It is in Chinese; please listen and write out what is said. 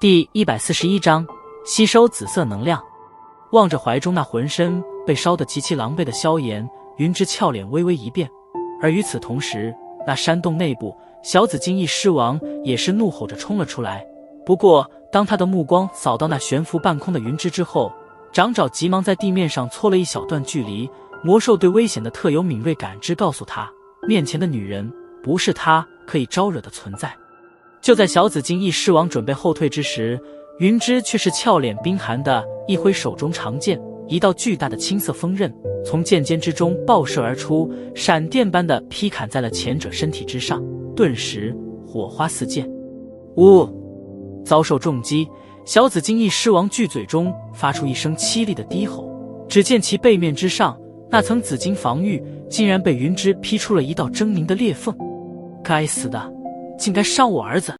第141章吸收紫色能量。望着怀中那浑身被烧得极其狼狈的萧炎，云芝俏脸微微一变。而与此同时，那山洞内部，小紫金翼狮王也是怒吼着冲了出来。不过当他的目光扫到那悬浮半空的云芝之后，掌爪急忙在地面上搓了一小段距离。魔兽对危险的特有敏锐感知告诉他，面前的女人不是他可以招惹的存在。就在小紫金翼狮王准备后退之时，云芝却是俏脸冰寒的一挥手中长剑，一道巨大的青色锋刃从剑尖之中爆射而出，闪电般的劈砍在了前者身体之上，顿时火花四溅。呜！遭受重击，小紫金翼狮王巨嘴中发出一声凄厉的低吼，只见其背面之上那层紫金防御竟然被云芝劈出了一道狰狞的裂缝。该死的，竟敢伤我儿子！